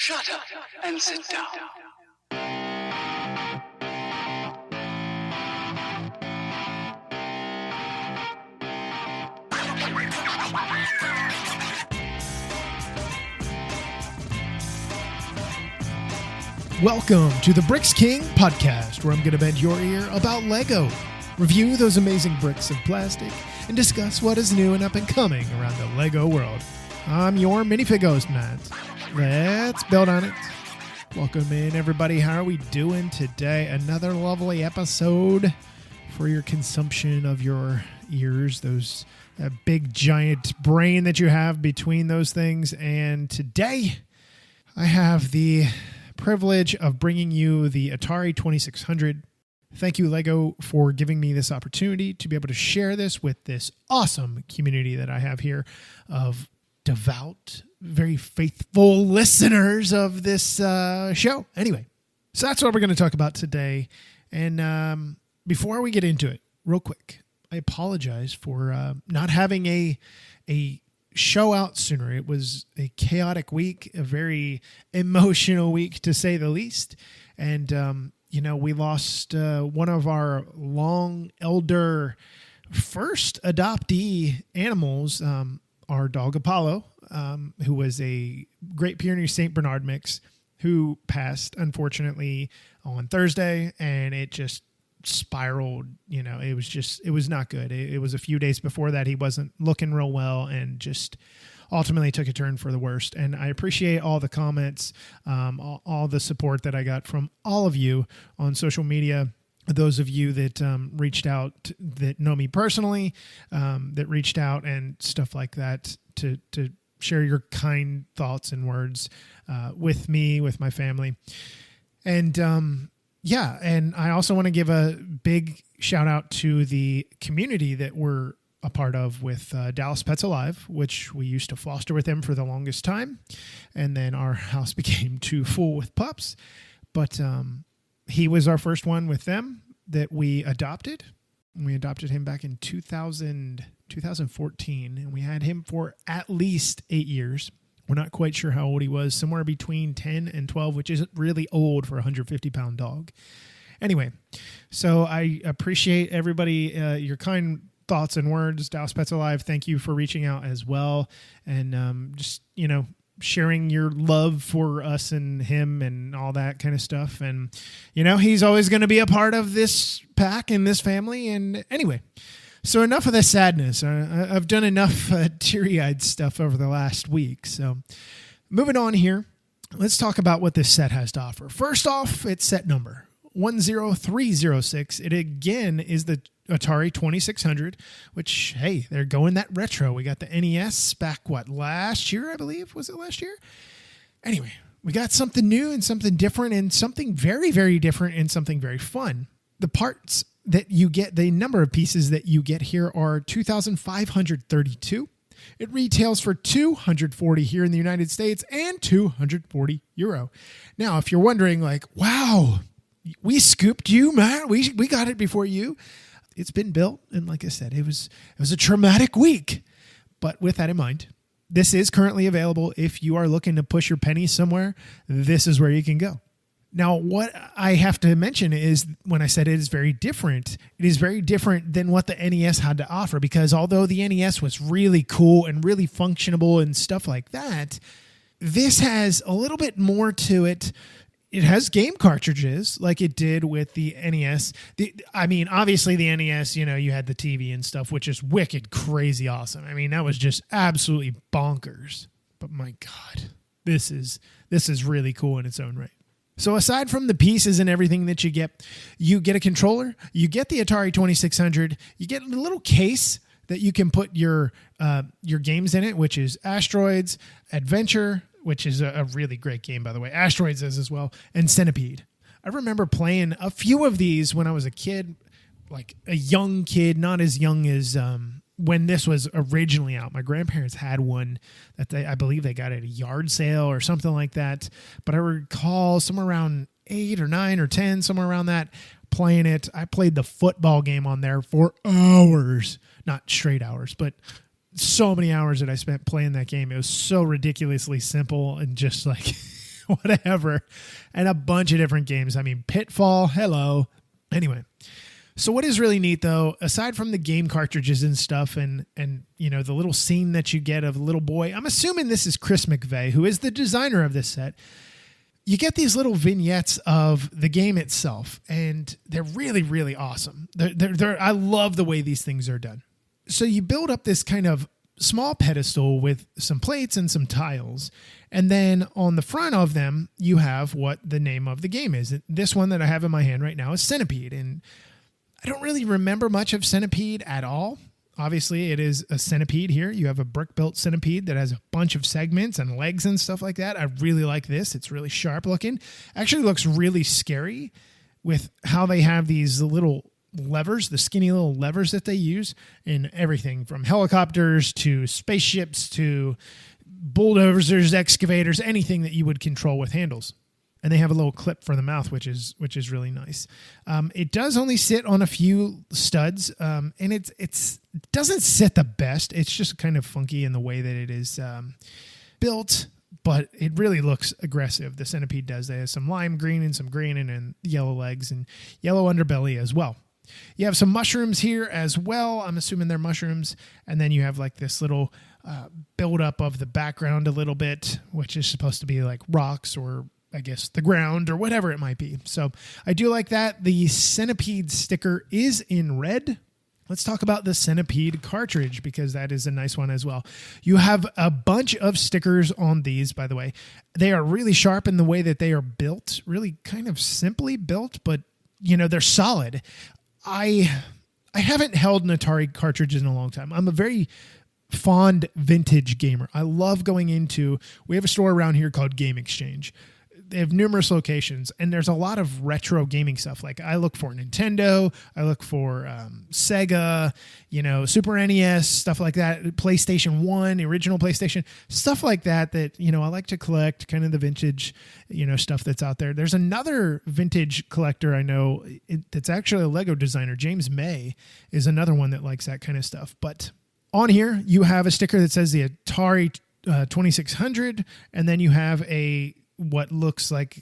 Shut up and sit down. Welcome to the Bricks King podcast, where I'm going to bend your ear about LEGO, review those amazing bricks of plastic, and discuss what is new and up and coming around the LEGO world. I'm your Minifigure host, Matt. Let's build on it. Welcome in, everybody. How are we doing today? Another lovely episode for your consumption of your ears, that big giant brain that you have between those things. And today, I have the privilege of bringing you the Atari 2600. Thank you, LEGO, for giving me this opportunity to be able to share this with this awesome community that I have here of devout, very faithful listeners of this show. Anyway, so that's what we're going to talk about today. And before we get into it, real quick, I apologize for not having a show out sooner. It was a chaotic week, a very emotional week to say the least. And, we lost one of our long elder first adoptee animals, our dog Apollo, who was a Great Pyrenees St. Bernard mix, who passed, unfortunately, on Thursday. And it just spiraled. It was not good. It was a few days before that he wasn't looking real well and just ultimately took a turn for the worst. And I appreciate all the comments, all the support that I got from all of you on social media. Those of you that reached out, that know me personally, that reached out and stuff like that to share your kind thoughts and words with me, with my family. And and I also want to give a big shout out to the community that we're a part of with Dallas Pets Alive, which we used to foster with him for the longest time. And then our house became too full with pups. But he was our first one with them that we adopted. We adopted him back in 2014, and we had him for at least 8 years. We're not quite sure how old he was, somewhere between 10 and 12, which isn't really old for a 150-pound dog. Anyway, so I appreciate everybody, your kind thoughts and words. Dallas Pets Alive, thank you for reaching out as well. And sharing your love for us and him and all that kind of stuff. And, he's always going to be a part of this pack and this family. And anyway, so enough of the sadness. I've done enough teary-eyed stuff over the last week. So moving on here, let's talk about what this set has to offer. First off, it's set number 10306. It again is the Atari 2600, which, hey, they're going that retro. We got the NES back, last year, I believe? Was it last year? Anyway, we got something new and something different and something very, very different and something very fun. The parts that you get, the number of pieces that you get here are 2,532. It retails for $240 here in the United States and €240. Now, if you're wondering, wow, we scooped you, Matt. We got it before you. It's been built, and like I said, it was a traumatic week. But with that in mind, this is currently available. If you are looking to push your pennies somewhere, this is where you can go. Now, what I have to mention is when I said it is very different, it is very different than what the NES had to offer, because although the NES was really cool and really functionable and stuff like that, this has a little bit more to it. It has game cartridges like it did with the NES. Obviously the NES, you had the TV and stuff, which is wicked, crazy awesome. That was just absolutely bonkers. But my God, this is really cool in its own right. So aside from the pieces and everything that you get a controller, you get the Atari 2600, you get a little case that you can put your games in it, which is Asteroids, Adventure, which is a really great game, by the way. Asteroids is as well, and Centipede. I remember playing a few of these when I was a kid, like a young kid, not as young as when this was originally out. My grandparents had one that I believe they got at a yard sale or something like that. But I recall somewhere around 8 or 9 or 10, somewhere around that, playing it. I played the football game on there for hours, not straight hours, but so many hours that I spent playing that game. It was so ridiculously simple and just like whatever, and a bunch of different games. I mean, Pitfall, hello. Anyway, so what is really neat though, aside from the game cartridges and stuff and the little scene that you get of a little boy, I'm assuming this is Chris McVeigh, who is the designer of this set. You get these little vignettes of the game itself, and they're really, really awesome. I love the way these things are done. So you build up this kind of small pedestal with some plates and some tiles, and then on the front of them, you have what the name of the game is. This one that I have in my hand right now is Centipede, and I don't really remember much of Centipede at all. Obviously, it is a centipede here. You have a brick-built centipede that has a bunch of segments and legs and stuff like that. I really like this. It's really sharp looking. Actually looks really scary with how they have these little levers, the skinny little levers that they use in everything from helicopters to spaceships to bulldozers, excavators, anything that you would control with handles. And they have a little clip for the mouth, which is really nice. It does only sit on a few studs, and it doesn't sit the best. It's just kind of funky in the way that it is built, but it really looks aggressive. The centipede does. They have some lime green and some green and yellow legs and yellow underbelly as well. You have some mushrooms here as well. I'm assuming they're mushrooms. And then you have like this little build-up of the background a little bit, which is supposed to be like rocks or I guess the ground or whatever it might be. So I do like that. The centipede sticker is in red. Let's talk about the centipede cartridge because that is a nice one as well. You have a bunch of stickers on these, by the way. They are really sharp in the way that they are built, really kind of simply built, but they're solid. I haven't held an Atari cartridge in a long time. I'm a very fond vintage gamer. I love going we have a store around here called Game Exchange. They have numerous locations, and there's a lot of retro gaming stuff. Like I look for Nintendo, I look for Sega, Super NES, stuff like that, PlayStation 1, the original PlayStation, stuff like that I like to collect, kind of the vintage, stuff that's out there. There's another vintage collector I know that's actually a Lego designer. James May is another one that likes that kind of stuff. But on here, you have a sticker that says the Atari 2600, and then you have what looks like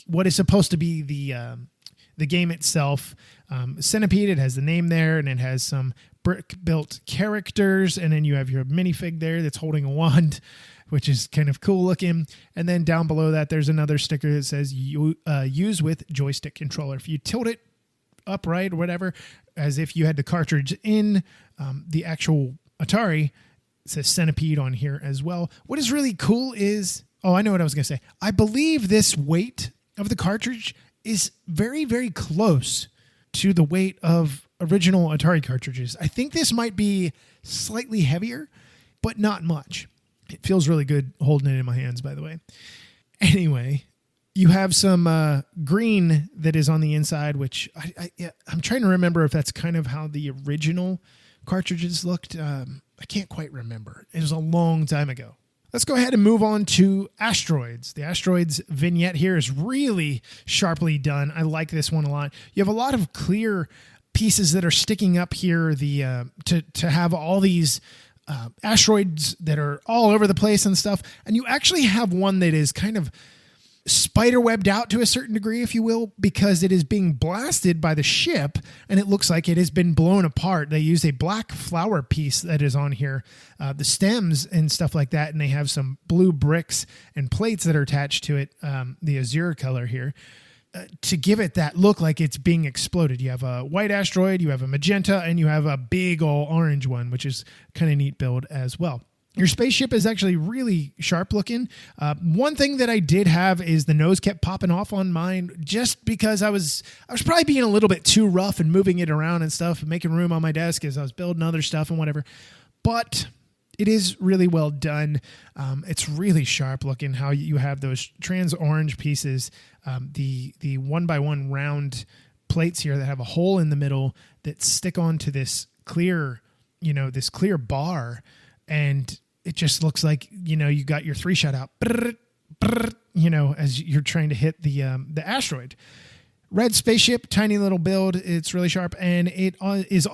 what is supposed to be the game itself. Centipede, it has the name there, and it has some brick-built characters, and then you have your minifig there that's holding a wand, which is kind of cool looking. And then down below that, there's another sticker that says use with joystick controller. If you tilt it upright or whatever, as if you had the cartridge in the actual Atari, it says Centipede on here as well. What is really cool is... Oh, I know what I was going to say. I believe this weight of the cartridge is very, very close to the weight of original Atari cartridges. I think this might be slightly heavier, but not much. It feels really good holding it in my hands, by the way. Anyway, you have some green that is on the inside, which I'm trying to remember if that's kind of how the original cartridges looked. I can't quite remember. It was a long time ago. Let's go ahead and move on to Asteroids. The Asteroids vignette here is really sharply done. I like this one a lot. You have a lot of clear pieces that are sticking up here. To have all these asteroids that are all over the place and stuff. And you actually have one that is kind of spiderwebbed out to a certain degree, if you will, because it is being blasted by the ship and it looks like it has been blown apart. They use a black flower piece that is on here, the stems and stuff like that, and they have some blue bricks and plates that are attached to it, the azure color here, to give it that look like it's being exploded. You have a white asteroid, you have a magenta, and you have a big old orange one, which is kind of neat build as well. Your spaceship is actually really sharp looking. One thing that I did have is the nose kept popping off on mine just because I was probably being a little bit too rough and moving it around and stuff and making room on my desk as I was building other stuff and whatever. But it is really well done. It's really sharp looking how you have those trans orange pieces, the 1x1 round plates here that have a hole in the middle that stick onto this clear bar, and it just looks like, you got your 3-shot out, as you're trying to hit the asteroid. Red spaceship, tiny little build. It's really sharp. And it is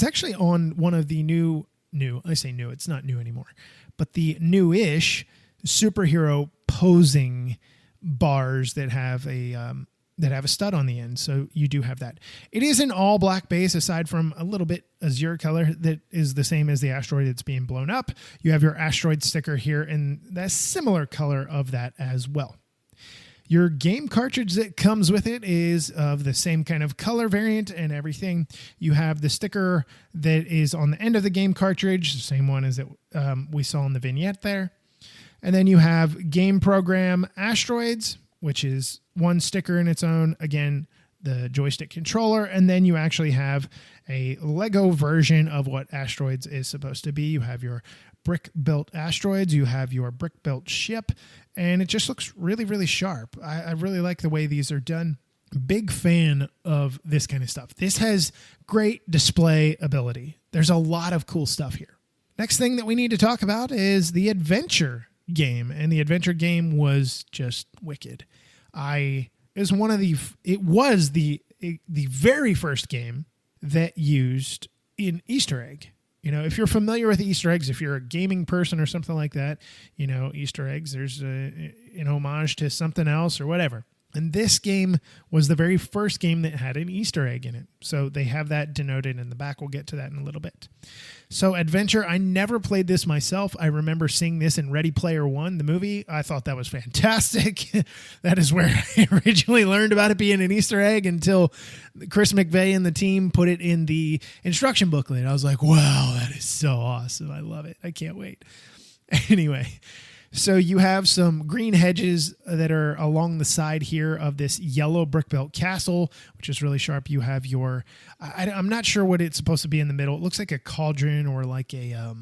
actually on one of the new, I say new, it's not new anymore, but the new-ish superhero opposing bars that have a stud on the end. So you do have that. It is an all black base aside from a little bit azure color that is the same as the asteroid that's being blown up. You have your asteroid sticker here and that similar color of that as well. Your game cartridge that comes with it is of the same kind of color variant and everything. You have the sticker that is on the end of the game cartridge, the same one as we saw in the vignette there. And then you have game program asteroids, which is one sticker in its own. Again, the joystick controller. And then you actually have a LEGO version of what asteroids is supposed to be. You have your brick-built asteroids. You have your brick-built ship. And it just looks really, really sharp. I really like the way these are done. Big fan of this kind of stuff. This has great display ability. There's a lot of cool stuff here. Next thing that we need to talk about is the adventure game. And the adventure game was just wicked. It was the very first game that used an Easter egg. You know, if you're familiar with Easter eggs, if you're a gaming person or something like that, you know, Easter eggs, there's an homage to something else or whatever. And this game was the very first game that had an Easter egg in it. So they have that denoted in the back. We'll get to that in a little bit. So Adventure, I never played this myself. I remember seeing this in Ready Player One, the movie. I thought that was fantastic. That is where I originally learned about it being an Easter egg until Chris McVeigh and the team put it in the instruction booklet. I was like, wow, that is so awesome. I love it. I can't wait. Anyway. So you have some green hedges that are along the side here of this yellow brick-built castle, which is really sharp. You have your, I'm not sure what it's supposed to be in the middle. It looks like a cauldron or like a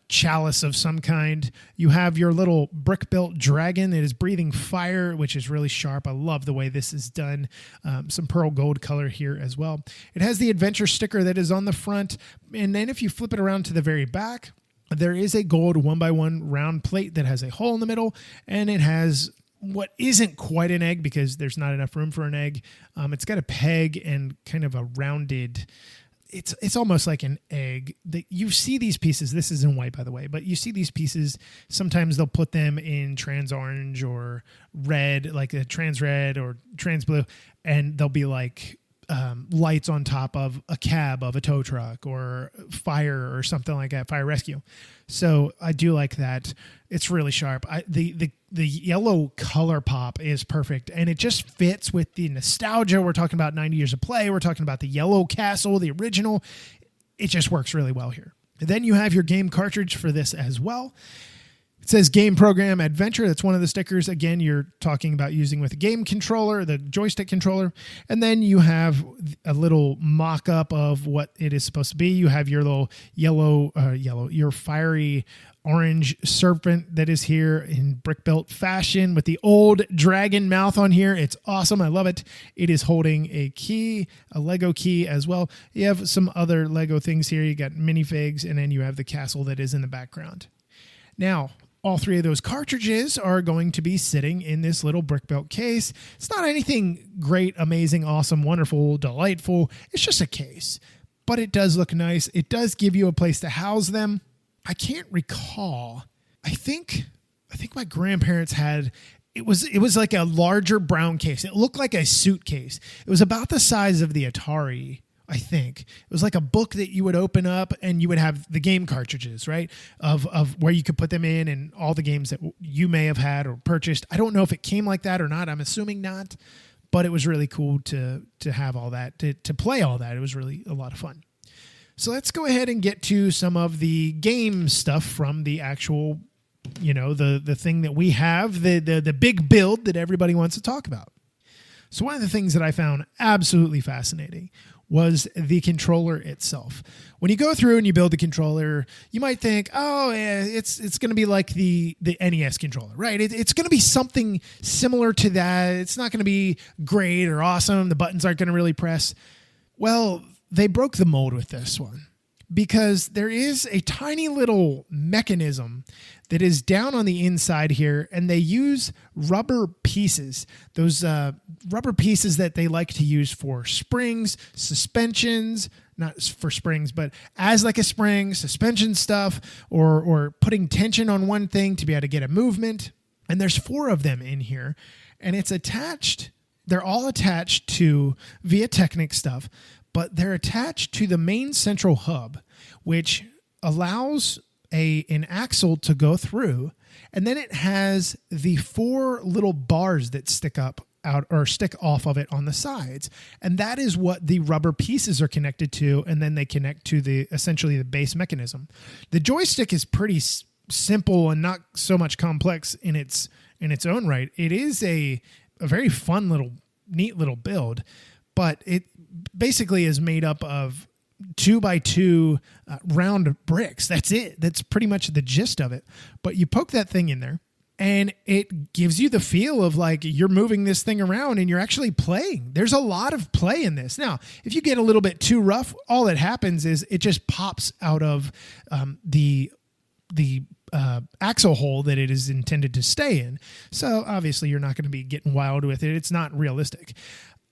chalice of some kind. You have your little brick-built dragon that is breathing fire, which is really sharp. I love the way this is done. Some pearl gold color here as well. It has the adventure sticker that is on the front. And then if you flip it around to the very back, there is a gold 1x1 round plate that has a hole in the middle, and it has what isn't quite an egg because there's not enough room for an egg. It's got a peg and kind of a rounded, it's almost like an egg. You see these pieces, this is in white by the way, but you see these pieces, sometimes they'll put them in trans orange or red, like a trans red or trans blue, and they'll be like lights on top of a cab of a tow truck or fire or something like that, fire rescue. So I do like that. It's really sharp. The yellow color pop is perfect, and it just fits with the nostalgia. We're talking about 90 years of play. We're talking about the yellow castle, the original. It just works really well here. And then you have your game cartridge for this as well. It says Game Program Adventure. That's one of the stickers. Again, you're talking about using with a game controller, the joystick controller. And then you have a little mock-up of what it is supposed to be. You have your little your fiery orange serpent that is here in brick-built fashion with the old dragon mouth on here. It's awesome. I love it. It is holding a key, a Lego key as well. You have some other Lego things here. You got minifigs, and then you have the castle that is in the background. Now, all three of those cartridges are going to be sitting in this little brick-built case. It's not anything great, amazing, awesome, wonderful, delightful. It's just a case. But it does look nice. It does give you a place to house them. I can't recall. I think my grandparents had... It was like a larger brown case. It looked like a suitcase. It was about the size of the Atari, I think. It was like a book that you would open up and you would have the game cartridges, right? Of where you could put them in and all the games that you may have had or purchased. I don't know if it came like that or not. I'm assuming not, but it was really cool to have all that, to play all that. It was really a lot of fun. So let's go ahead and get to some of the game stuff from the actual, the thing that we have, the big build that everybody wants to talk about. So one of the things that I found absolutely fascinating was the controller itself. When you go through and you build the controller, you might think, oh, yeah, it's going to be like the NES controller, right? It's going to be something similar to that. It's not going to be great or awesome. The buttons aren't going to really press. Well, they broke the mold with this one because there is a tiny little mechanism that is down on the inside here, and they use rubber pieces, those rubber pieces that they like to use for springs, suspensions, not for springs, but as like a spring, suspension stuff, or putting tension on one thing to be able to get a movement. And there's 4 of them in here, and it's attached. They're all attached to via Technic stuff, but they're attached to the main central hub, which allows an axle to go through. And then it has the 4 little bars that stick up out or stick off of it on the sides. And that is what the rubber pieces are connected to. And then they connect to essentially the base mechanism. The joystick is pretty simple and not so much complex in its own right. It is a very fun neat little build, but it basically is made up of 2x2 round bricks. That's it. That's pretty much the gist of it. But you poke that thing in there and it gives you the feel of like you're moving this thing around and you're actually playing. There's a lot of play in this. Now, if you get a little bit too rough, all that happens is it just pops out of the axle hole that it is intended to stay in. So obviously you're not going to be getting wild with it. It's not realistic.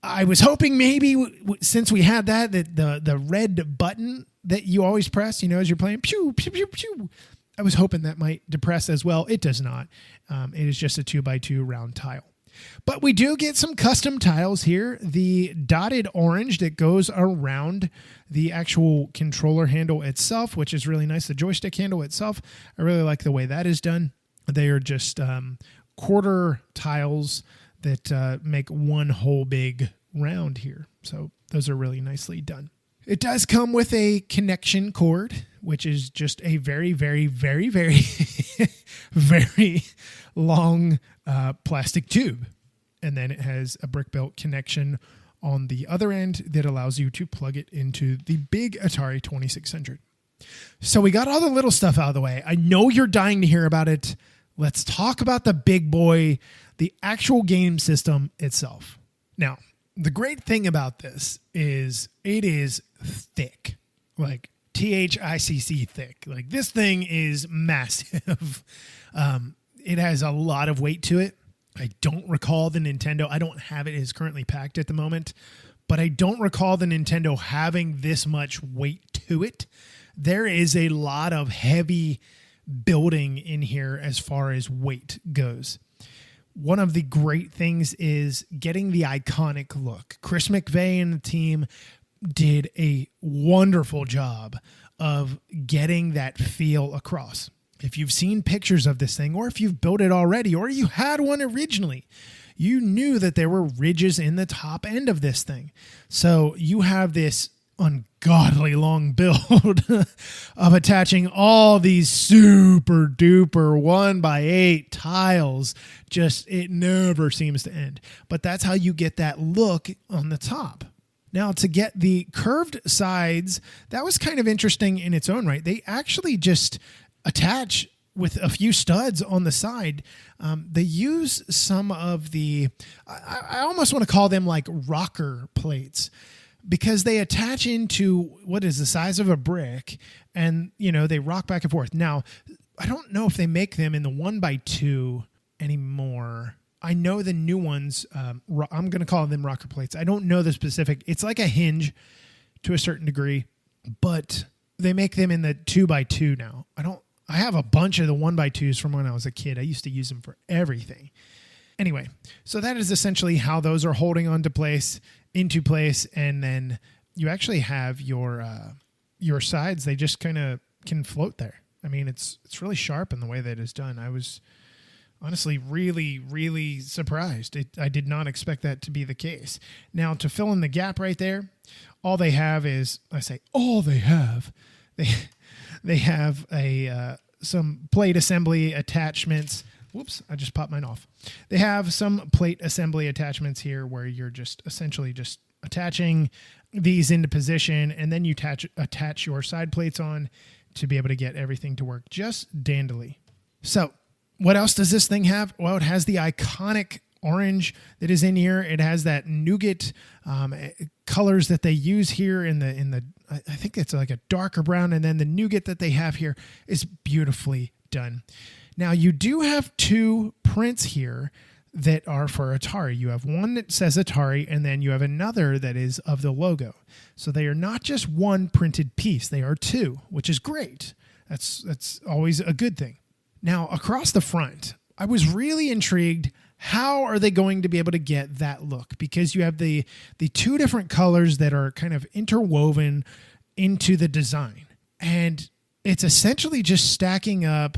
I was hoping maybe since we had that the red button that you always press, as you're playing, pew, pew, pew, pew. I was hoping that might depress as well. It does not. It is just a 2x2 round tile. But we do get some custom tiles here. The dotted orange that goes around the actual controller handle itself, which is really nice. The joystick handle itself, I really like the way that is done. They are just quarter tiles that make one whole big round here. So those are really nicely done. It does come with a connection cord, which is just a very, very, very, very, very long plastic tube. And then it has a brick-built connection on the other end that allows you to plug it into the big Atari 2600. So we got all the little stuff out of the way. I know you're dying to hear about it. Let's talk about the big boy, the actual game system itself. Now, the great thing about this is it is thick, like THICC thick. Like this thing is massive. It has a lot of weight to it. I don't recall the Nintendo. I don't have it. It is currently packed at the moment, but I don't recall the Nintendo having this much weight to it. There is a lot of heavy building in here as far as weight goes. One of the great things is getting the iconic look. Chris McVeigh and the team did a wonderful job of getting that feel across. If you've seen pictures of this thing, or if you've built it already, or you had one originally, you knew that there were ridges in the top end of this thing. So you have this ungodly long build of attaching all these super duper 1x8 tiles. Just, it never seems to end. But that's how you get that look on the top. Now, to get the curved sides, that was kind of interesting in its own right. They actually just attach with a few studs on the side. They use some of the, I almost want to call them like rocker plates, because they attach into what is the size of a brick and, they rock back and forth. Now, I don't know if they make them in the 1x2 anymore. I know the new ones, I'm going to call them rocker plates. I don't know the specific. It's like a hinge to a certain degree, but they make them in the 2x2 now. I have a bunch of the 1x2s from when I was a kid. I used to use them for everything. Anyway, so that is essentially how those are holding into place, and then you actually have your sides. They just kind of can float there. I mean, it's really sharp in the way that it's done. I was honestly really, really surprised. I did not expect that to be the case. Now, to fill in the gap right there, all they have is, they have some plate assembly attachments. Whoops, I just popped mine off. They have some plate assembly attachments here where you're just essentially just attaching these into position, and then you attach your side plates on to be able to get everything to work just dandily. So what else does this thing have? Well, it has the iconic orange that is in here. It has that nougat colors that they use here in the I think it's like a darker brown, and then the nougat that they have here is beautifully done. Now, you do have 2 prints here that are for Atari. You have one that says Atari, and then you have another that is of the logo. So they are not just one printed piece. They are 2, which is great. That's always a good thing. Now, across the front, I was really intrigued. How are they going to be able to get that look? Because you have the two different colors that are kind of interwoven into the design. And it's essentially just stacking up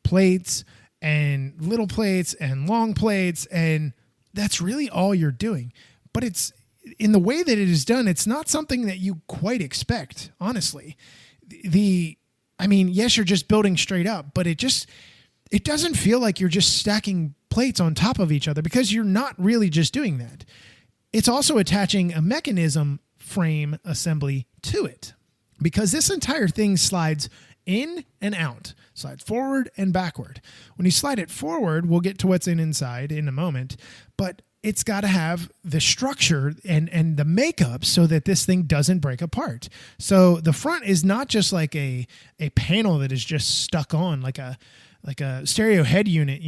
plates and little plates and long plates. And that's really all you're doing. But it's in the way that it is done, it's not something that you quite expect, honestly. Yes, you're just building straight up, but it doesn't feel like you're just stacking plates on top of each other, because you're not really just doing that. It's also attaching a mechanism frame assembly to it, because this entire thing slides in and out, slides forward and backward. When you slide it forward, we'll get to what's inside in a moment, but it's got to have the structure and the makeup so that this thing doesn't break apart. So the front is not just like a panel that is just stuck on like a stereo head unit.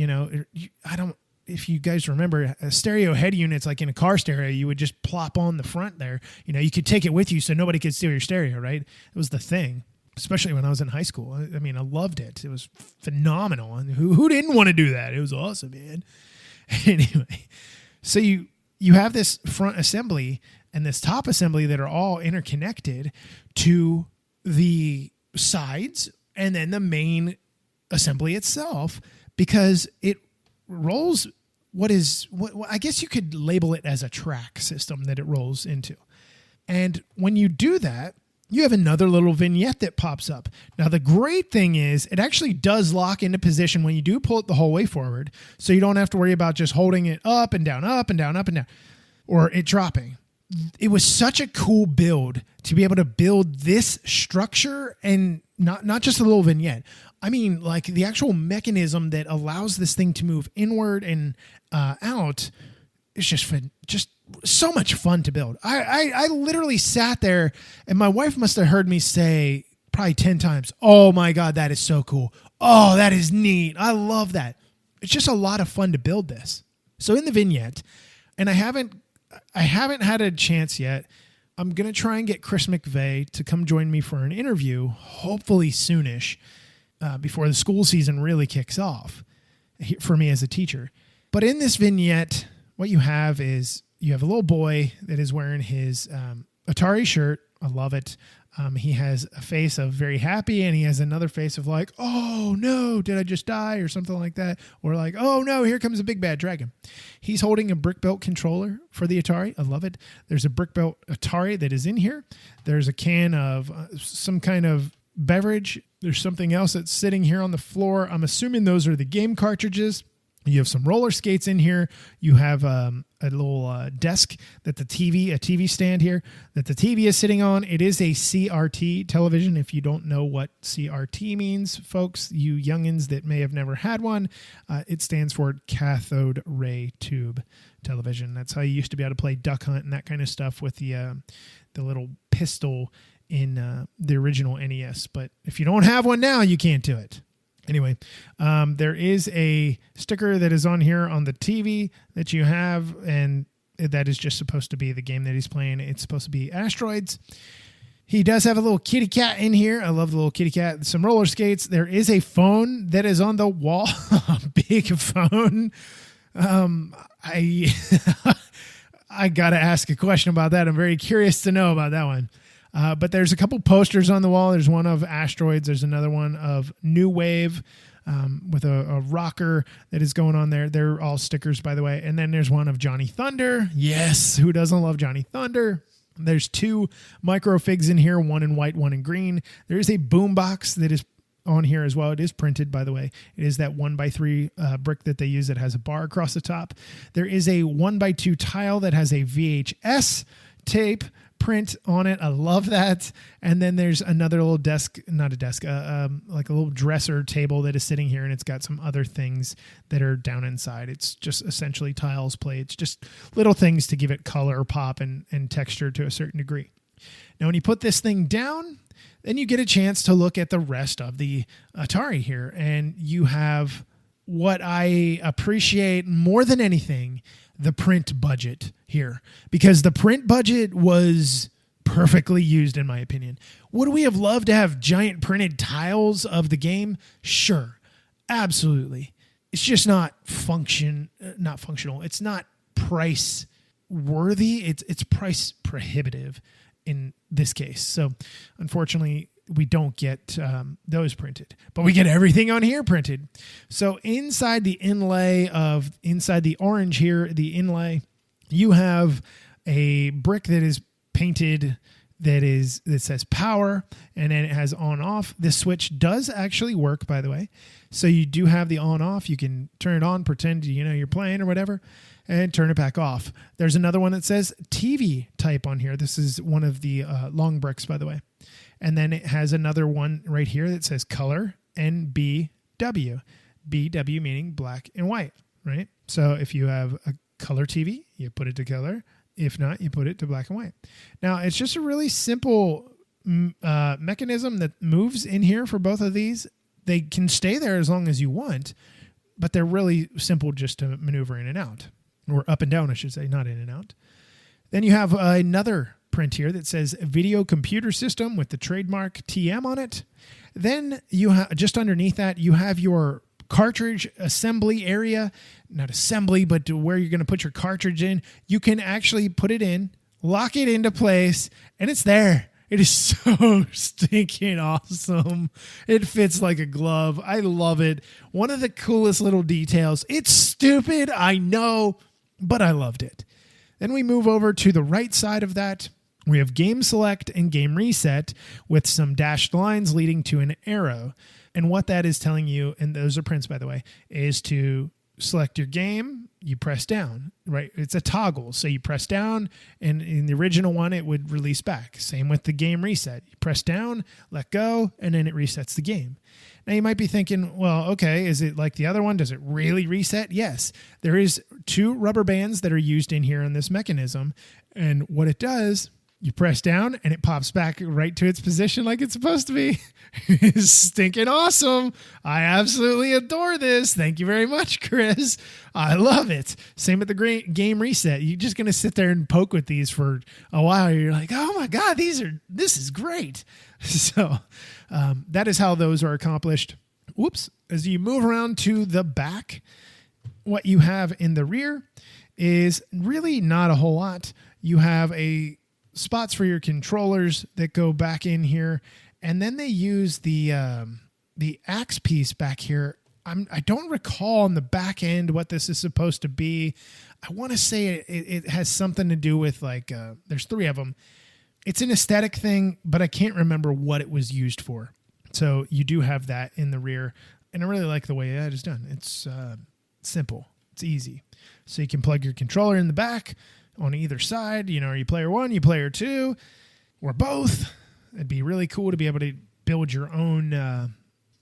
If you guys remember, a stereo head unit's like in a car stereo, you would just plop on the front there. You could take it with you so nobody could steal your stereo, right? It was the thing, especially when I was in high school. I loved it. It was phenomenal. And who didn't want to do that? It was awesome, man. Anyway, so you have this front assembly and this top assembly that are all interconnected to the sides and then the main assembly itself, because it rolls what I guess you could label it as a track system that it rolls into. And when you do that, you have another little vignette that pops up. Now, the great thing is it actually does lock into position when you do pull it the whole way forward, so you don't have to worry about just holding it up and down, up and down, up and down, or it dropping. It was such a cool build to be able to build this structure, and not just a little vignette. Like the actual mechanism that allows this thing to move inward and out. It's just so much fun to build. I literally sat there, and my wife must have heard me say probably 10 times, "Oh my God, that is so cool. Oh, that is neat. I love that." It's just a lot of fun to build this. So in the vignette, and I haven't had a chance yet, I'm going to try and get Chris McVeigh to come join me for an interview, hopefully soonish, before the school season really kicks off for me as a teacher. But in this vignette, what you have is you have a little boy that is wearing his Atari shirt. I love it. He has a face of very happy, and he has another face of like, "Oh no, did I just die?" or something like that. Or like, "Oh no, here comes a big bad dragon." He's holding a brick-built controller for the Atari. I love it. There's a brick-built Atari that is in here. There's a can of some kind of beverage. There's something else that's sitting here on the floor. I'm assuming those are the game cartridges. You have some roller skates in here. You have a little desk that a TV stand here that the TV is sitting on. It is a CRT television. If you don't know what CRT means, folks, you youngins that may have never had one, it stands for cathode ray tube television. That's how you used to be able to play Duck Hunt and that kind of stuff with the little pistol in the original NES. But if you don't have one now, you can't do it. Anyway, there is a sticker that is on here on the TV that you have, and that is just supposed to be the game that he's playing. It's supposed to be Asteroids. He does have a little kitty cat in here. I love the little kitty cat. Some roller skates. There is a phone that is on the wall. A big phone. I got to ask a question about that. I'm very curious to know about that one. But there's a couple posters on the wall. There's one of Asteroids. There's another one of New Wave with a rocker that is going on there. They're all stickers, by the way. And then there's one of Johnny Thunder. Yes, who doesn't love Johnny Thunder? There's two microfigs in here, one in white, one in green. There is a boombox that is on here as well. It is printed, by the way. It is that 1x3 brick that they use that has a bar across the top. There is a 1x2 tile that has a VHS tape print on it. I love that. And then there's another little desk, not a desk, like a little dresser table that is sitting here, and it's got some other things that are down inside. It's just essentially tiles, plates, just little things to give it color, pop, and texture to a certain degree. Now, when you put this thing down, then you get a chance to look at the rest of the Atari here, and you have what I appreciate more than anything, the print budget here, because the print budget was perfectly used in my opinion. Would we have loved to have giant printed tiles of the game? Sure, absolutely. it's just not functional. It's not price worthy. It's price prohibitive in this case. So unfortunately, we don't get those printed, but we get everything on here printed. So inside the orange here, the inlay, you have a brick that is painted that says power, and then it has on off. This switch does actually work, by the way. So you do have the on off. You can turn it on, pretend you're playing or whatever, and turn it back off. There's another one that says TV type on here. This is one of the long bricks, by the way. And then it has another one right here that says color and BW. BW meaning black and white, right? So if you have a color TV, you put it to color. If not, you put it to black and white. Now, it's just a really simple mechanism that moves in here for both of these. They can stay there as long as you want, but they're really simple just to maneuver in and out, or up and down, I should say, not in and out. Then you have another print here that says video computer system with the trademark TM on it. Then you have just underneath that, you have your cartridge assembly area, not assembly, but to where you're going to put your cartridge in. You can actually put it in, lock it into place, and it's there. It is so stinking awesome. It fits like a glove. I love it. One of the coolest little details. It's stupid, I know, but I loved it. Then we move over to the right side of that. We have game select and game reset with some dashed lines leading to an arrow. And what that is telling you, and those are prints, by the way, is to select your game, you press down, right? It's a toggle. So you press down, and in the original one, it would release back. Same with the game reset. You press down, let go, and then it resets the game. Now, you might be thinking, well, okay, is it like the other one? Does it really reset? Yes. There is 2 rubber bands that are used in here in this mechanism. And what it does, you press down and it pops back right to its position like it's supposed to be. It's stinking awesome. I absolutely adore this. Thank you very much, Chris. I love it. Same with the game reset. You're just going to sit there and poke with these for a while. You're like, oh my God, this is great. So that is how those are accomplished. Whoops. As you move around to the back, what you have in the rear is really not a whole lot. You have spots for your controllers that go back in here, and then they use the axe piece back here. I don't recall on the back end what this is supposed to be. I want to say it has something to do with there's 3 of them. It's an aesthetic thing, but I can't remember what it was used for. So you do have that in the rear, and I really like the way that is done. It's simple. It's easy. So you can plug your controller in the back on either side. Are you player 1, you player 2, or both? It'd be really cool to be able to build your own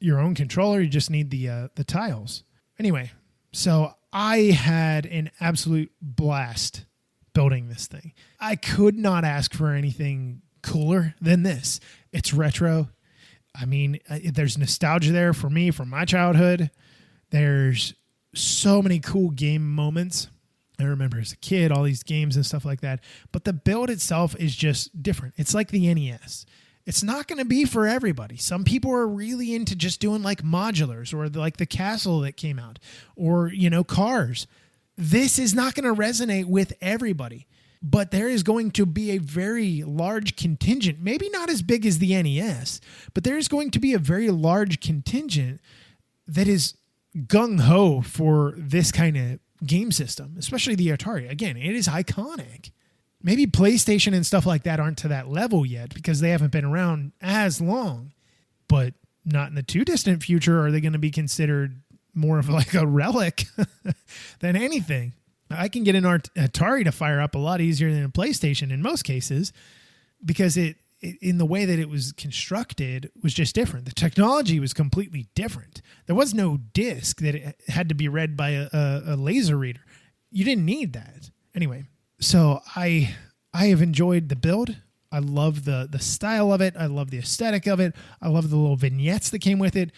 controller. You just need the tiles. Anyway, so I had an absolute blast building this thing. I could not ask for anything cooler than this. It's retro. I mean, there's nostalgia there for me from my childhood. There's so many cool game moments. I remember as a kid, all these games and stuff like that. But the build itself is just different. It's like the NES. It's not going to be for everybody. Some people are really into just doing like modulars, or like the castle that came out, or, cars. This is not going to resonate with everybody. But there is going to be a very large contingent, maybe not as big as the NES, but there is going to be a very large contingent that is gung-ho for this kind of game system, especially the Atari. Again, it is iconic. Maybe PlayStation and stuff like that aren't to that level yet because they haven't been around as long, but not in the too distant future are they going to be considered more of like a relic than anything. I can get an Atari to fire up a lot easier than a PlayStation in most cases because it in the way that it was constructed was just different. The technology was completely different. There was no disc that it had to be read by a laser reader. You didn't need that. Anyway, so I have enjoyed the build. I love the style of it. I love the aesthetic of it. I love the little vignettes that came with it.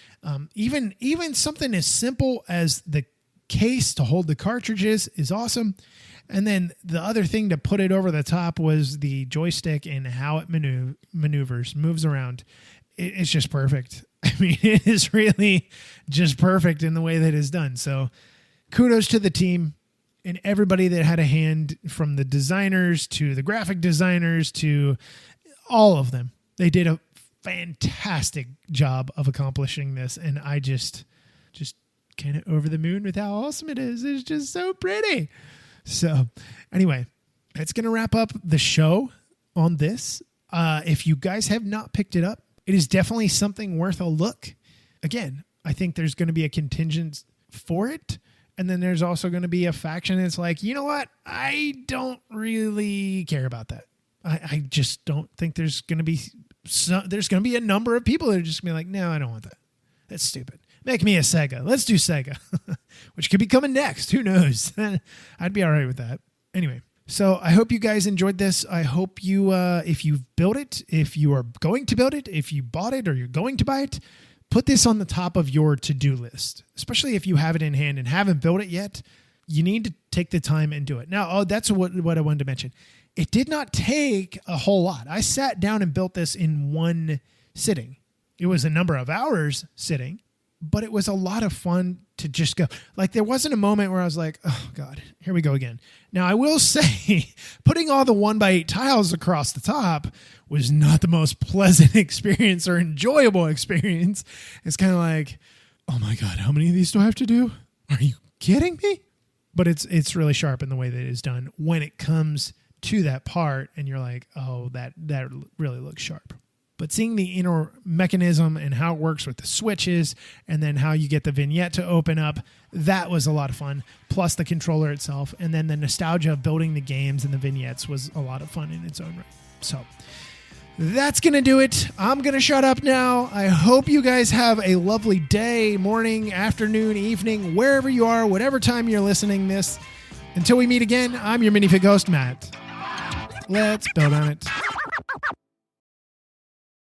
Even something as simple as the case to hold the cartridges is awesome. And then the other thing to put it over the top was the joystick and how it moves around. It's just perfect. I mean, it is really just perfect in the way that it's done. So kudos to the team and everybody that had a hand, from the designers to the graphic designers to all of them. They did a fantastic job of accomplishing this. And I just kind of over the moon with how awesome it is. It's just so pretty. So anyway, that's going to wrap up the show on this. If you guys have not picked it up, it is definitely something worth a look. Again, I think there's going to be a contingent for it. And then there's also going to be a faction that's like, you know what? I don't really care about that. I just don't think there's going to be there's going to be a number of people that are just going to be like, no, I don't want that. That's stupid. Make me a Sega. Let's do Sega, which could be coming next. Who knows? I'd be all right with that. Anyway, so I hope you guys enjoyed this. I hope you, if you've built it, if you are going to build it, if you bought it or you're going to buy it, put this on the top of your to-do list, especially if you have it in hand and haven't built it yet. You need to take the time and do it. Now, that's what I wanted to mention. It did not take a whole lot. I sat down and built this in one sitting. It was a number of hours sitting, but it was a lot of fun to just go. Like, there wasn't a moment where I was like, oh God, here we go again. Now, I will say putting all the 1x8 tiles across the top was not the most pleasant experience or enjoyable experience. It's kind of like, oh my God, how many of these do I have to do? Are you kidding me? But it's really sharp in the way that it is done when it comes to that part and you're like, oh, that really looks sharp. But seeing the inner mechanism and how it works with the switches and then how you get the vignette to open up, that was a lot of fun. Plus the controller itself. And then the nostalgia of building the games and the vignettes was a lot of fun in its own right. So that's going to do it. I'm going to shut up now. I hope you guys have a lovely day, morning, afternoon, evening, wherever you are, whatever time you're listening this. Until we meet again, I'm your minifig host, Matt. Let's build on it.